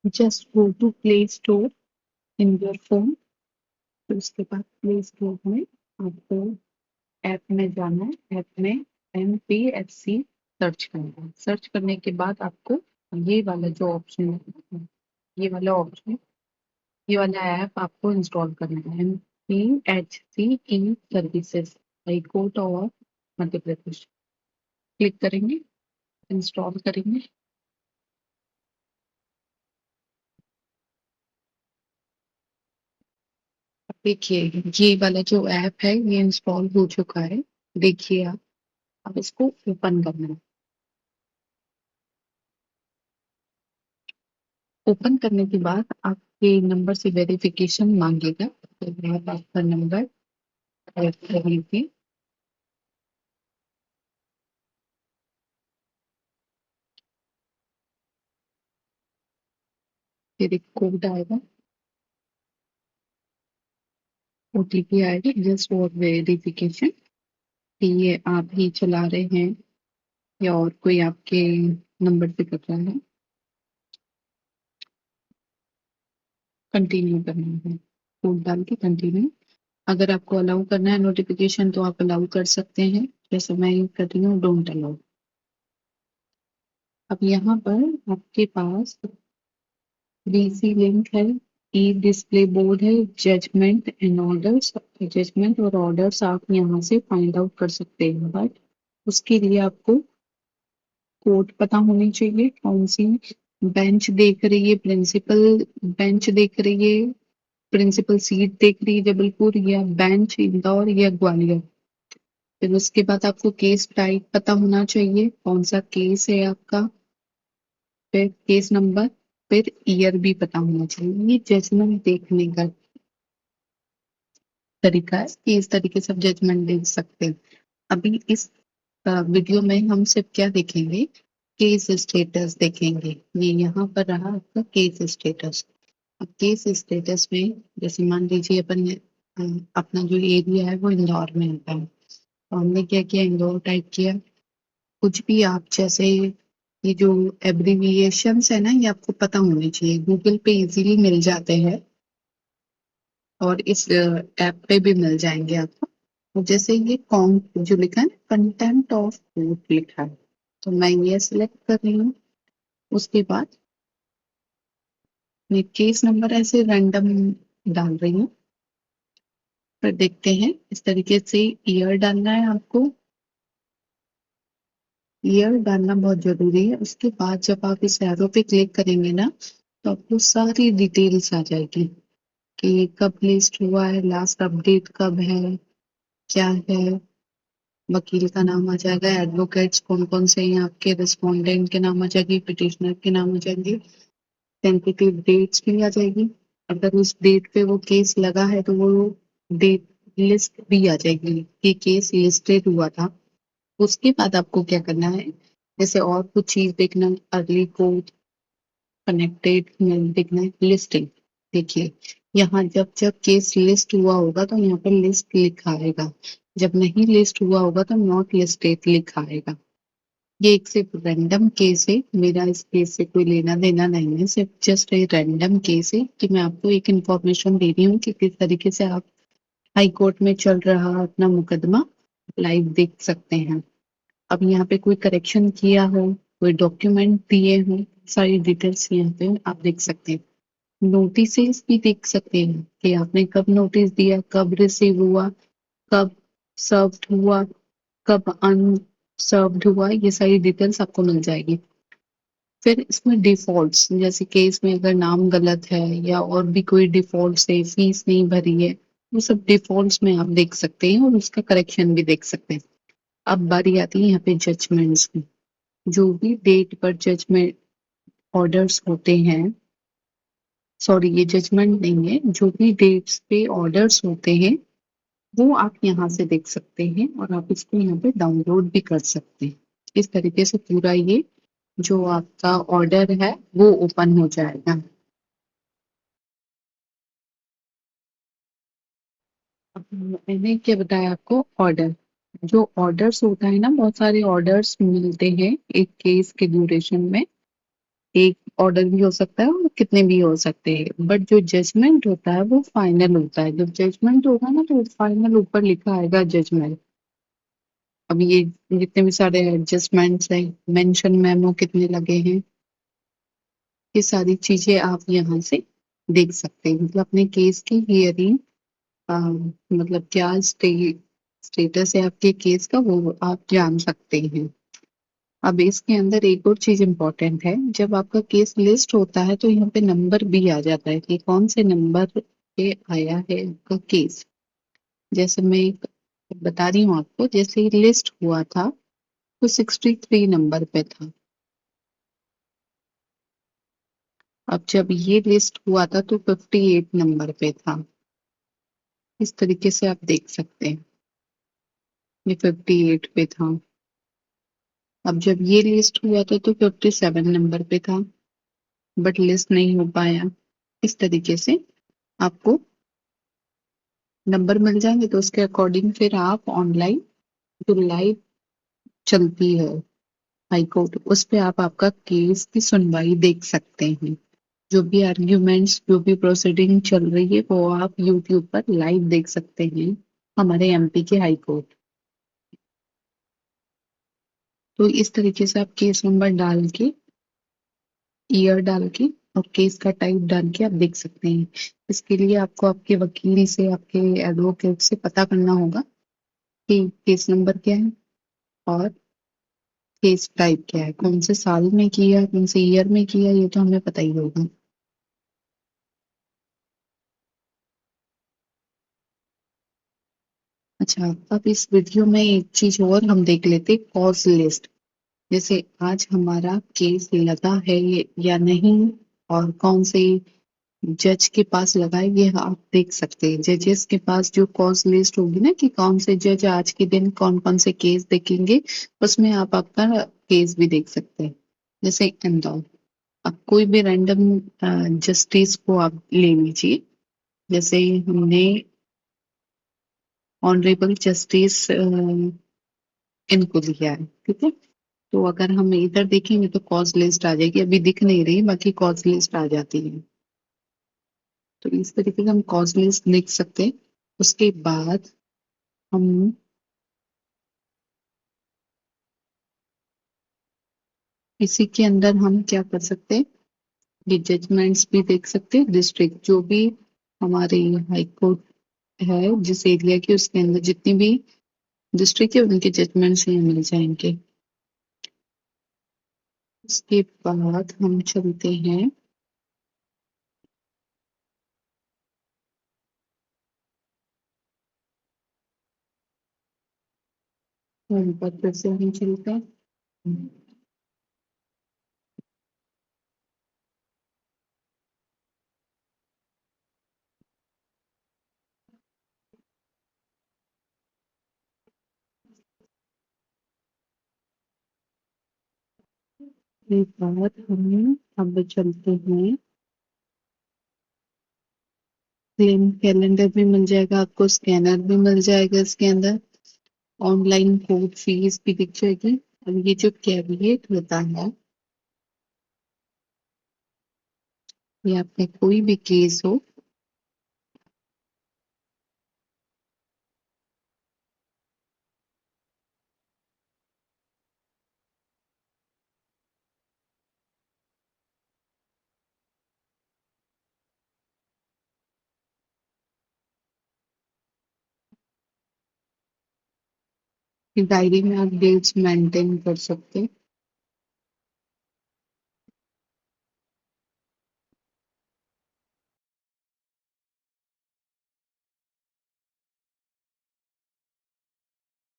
Just go to play store in your phone. फिर उसके बाद प्ले स्टोर में आपको ऐप में जाना है। ऐप में MPFC सर्च करना है। सर्च करने के बाद आपको ये वाला जो ऑप्शन है, ये वाला ऑप्शन, ये वाला ऐप आपको इंस्टॉल करना है। MPHC E services, high court of Madhya Pradesh. Click करेंगे, इंस्टॉल करेंगे। देखिए, ये वाला जो ऐप है ये इंस्टॉल हो चुका है। देखिए आप, अब इसको ओपन करना है। ओपन करने के बाद आपके नंबर से वेरिफिकेशन मांगेगा, तो आप आपका नंबर टाइप कर लीजिए। फिर एक कोड आएगा, OTP आएगा, जस्ट फॉर वेरिफिकेशन कि ये आप ही चला रहे हैं या और कोई आपके नंबर पे कर रहा है। कंटिन्यू करना है, कोड डाल के कंटिन्यू। अगर आपको अलाउ करना है नोटिफिकेशन तो आप अलाउ कर सकते हैं, जैसे मैं यूज कर रही हूँ डोंट अलाउ। अब यहाँ पर आपके पास DC लिंक है, ई डिस्प्ले बोर्ड है, जजमेंट एंड ऑर्डर्स। जजमेंट और ऑर्डर्स आप यहाँ से फाइंड आउट कर सकते हैं, बट उसके लिए आपको कोड पता होनी चाहिए। कौन सी बेंच देख रही है, प्रिंसिपल बेंच देख रही है, प्रिंसिपल सीट देख रही है जबलपुर, या बेंच इंदौर या ग्वालियर। फिर उसके बाद आपको केस टाइप पता होना चाहिए, कौन सा केस है आपका, फिर केस नंबर, फिर ईयर भी पता होना चाहिए। ये जजमेंट देखने का तरीका है कि इस तरीके से आप जजमेंट देख सकते हैं। अभी इस वीडियो में हम सिर्फ क्या देखेंगे, केस स्टेटस देखेंगे। ये यहाँ पर रहा आपका केस स्टेटस। अब केस स्टेटस में जैसे मान लीजिए अपन अपना जो एरिया है वो इंदौर में आता है, तो हमने क्या किया, इंदौर टाइप किया। कुछ भी आप जैसे ये जो एब्रिविएशंस है ना, ये आपको पता होने चाहिए, गूगल पे इजीली मिल जाते हैं और इस ऐप पे भी मिल जाएंगे आपको। तो जैसे ये कॉन जो लिखा है, कंटेंट ऑफ कोर्ट लिखा है, तो मैं ये सिलेक्ट कर रही हूँ। उसके बाद मैं केस नंबर ऐसे रैंडम डाल रही हूँ। फिर देखते हैं इस तरीके से ईयर डालना है आपको। ईयर डालना बहुत जरूरी है। उसके बाद जब आप इस एरो पे क्लिक करेंगे ना, तो आपको सारी डिटेल्स आ जाएगी कि कब लिस्ट हुआ है, लास्ट अपडेट कब है, क्या है। वकील का नाम आ जाएगा, एडवोकेट्स कौन कौन से हैं आपके, रिस्पोंडेंट के नाम आ जाएगी, पिटिशनर के नाम आ जाएंगे, टेंटेटिव डेट्स भी आ जाएगी। अगर उस डेट पे वो केस लगा है तो वो डेट लिस्ट भी आ जाएगी कि केस लिस्टेड हुआ था। उसके बाद आपको क्या करना है, जैसे और कुछ चीज देखना, अर्ली कोर्ट, कनेक्टेड देखना है, लिस्टिंग। देखिए, यहाँ जब जब केस लिस्ट हुआ होगा तो यहाँ पर लिस्ट लिखा आएगा, जब नहीं लिस्ट हुआ होगा तो नॉट लिस्टेड लिखा आएगा। ये एक सिर्फ रैंडम केस है, मेरा इस केस से कोई लेना देना नहीं है, सिर्फ जस्ट एक रैंडम केस है कि मैं आपको एक इंफॉर्मेशन दे रही हूँ कि किस तरीके से आप हाई कोर्ट में चल रहा अपना मुकदमा लाइव देख सकते हैं। अब यहाँ पे कोई करेक्शन किया हो, कोई डॉक्यूमेंट दिए हो, सारी डिटेल्स यहाँ पे आप देख सकते हैं। नोटिसेस भी देख सकते हैं कि आपने कब नोटिस दिया, कब रिसीव हुआ, कब सर्व्ड हुआ, कब अनसर्व्ड हुआ, ये सारी डिटेल्स आपको मिल जाएगी। फिर इसमें डिफॉल्ट्स, जैसे केस में अगर नाम गलत है या और भी कोई डिफॉल्ट है, फीस नहीं भरी है, वो सब डिफॉल्ट्स में आप देख सकते हैं और उसका करेक्शन भी देख सकते हैं। अब बारी आती है यहाँ पे जजमेंट्स की। जो भी डेट पर जजमेंट ऑर्डर्स होते हैं, सॉरी ये जजमेंट नहीं है, जो भी डेट्स पे ऑर्डर्स होते हैं वो आप यहाँ से देख सकते हैं और आप इसको यहाँ पे डाउनलोड भी कर सकते हैं। इस तरीके से पूरा ये जो आपका ऑर्डर है वो ओपन हो जाएगा। अब मैंने क्या बताया आपको, ऑर्डर, जो ऑर्डर्स होता है ना, बहुत सारे ऑर्डर्स मिलते हैं एक केस के ड्यूरेशन में। एक ऑर्डर भी हो सकता है और कितने भी हो सकते हैं, बट जो जजमेंट होता है वो फाइनल होता है। जब जजमेंट होगा ना तो फाइनल ऊपर लिखा आएगा जजमेंट। अब ये जितने भी सारे एडजस्टमेंट्स हैं, मेंशन मेमो कितने लगे हैं, ये सारी चीजें आप यहाँ से देख सकते हैं। मतलब अपने केस की हियरिंग, मतलब क्या स्टेटस है आपके केस का, वो आप जान सकते हैं। अब इसके अंदर एक और चीज इम्पोर्टेंट है, जब आपका केस लिस्ट होता है तो यहाँ पे नंबर भी आ जाता है कि कौन से नंबर पे आया है आपका केस। जैसे मैं एक बता रही हूँ आपको, जैसे ही लिस्ट हुआ था तो 63 नंबर पे था। अब जब ये लिस्ट हुआ था तो 58 नंबर पे था। इस तरीके से आप देख सकते हैं, ये 58 पे था। अब जब ये लिस्ट हुआ था तो 57 नंबर पे था, बट लिस्ट नहीं हो पाया। इस तरीके से आपको नंबर मिल जाएंगे, तो उसके अकॉर्डिंग फिर आप ऑनलाइन जो लाइव चलती है हाई कोर्ट, उस पे आप आपका केस की सुनवाई देख सकते हैं। जो भी आर्ग्यूमेंट्स, जो भी प्रोसीडिंग चल रही है वो आप यूट्यूब पर लाइव देख सकते हैं हमारे एमपी के हाई कोर्ट। तो इस तरीके से आप केस नंबर डाल के, ईयर डाल के और केस का टाइप डाल के आप देख सकते हैं। इसके लिए आपको आपके वकील से, आपके एडवोकेट से पता करना होगा कि केस नंबर क्या है और केस टाइप क्या है, कौन से साल में किया, कौन से ईयर में किया, ये तो हमें पता ही होगा। अच्छा, अब इस वीडियो में एक चीज और हम देख लेते, कॉज लिस्ट। जैसे आज हमारा केस लगा है या नहीं, और कौन से जज के पास लगा है, ये आप देख सकते हैं। जजेस के पास जो कॉज लिस्ट होगी ना, कि कौन से जज आज के दिन कौन कौन से केस देखेंगे, उसमें आप आपका केस भी देख सकते हैं। जैसे इंदौर, अब कोई भी रैंडम जस्टिस को आप ले लीजिए। जैसे हमने ऑनरेबल जस्टिस इनको लिया है, ठीक है। तो अगर हम इधर देखेंगे तो कॉज लिस्ट आ जाएगी, अभी दिख नहीं रही, बाकी कॉज लिस्ट आ जाती है। तो इस तरीके से हम कॉज लिस्ट लिख सकते हैं। उसके बाद हम इसी के अंदर हम क्या कर सकते हैं, ये जजमेंट्स भी देख सकते हैं। डिस्ट्रिक्ट जो भी हमारे हाई कोर्ट है जिस एरिया की, उसके अंदर जितनी भी डिस्ट्रिक्ट है उनके जजमेंट्स यहाँ मिल जाएंगे। उसके बाद हम चलते हैं, होम पर फिर से हम चलते हैं। उसके बाद हम अब चलते हैं, क्लेम कैलेंडर भी मिल जाएगा आपको, स्कैनर भी मिल जाएगा इसके अंदर, ऑनलाइन कोर्ट फीस भी दिख जाएगी। अब ये जो कैविएट होता है, ये आपका कोई भी केस हो, डायरी में आप डेट्स मेंटेन कर सकते हैं।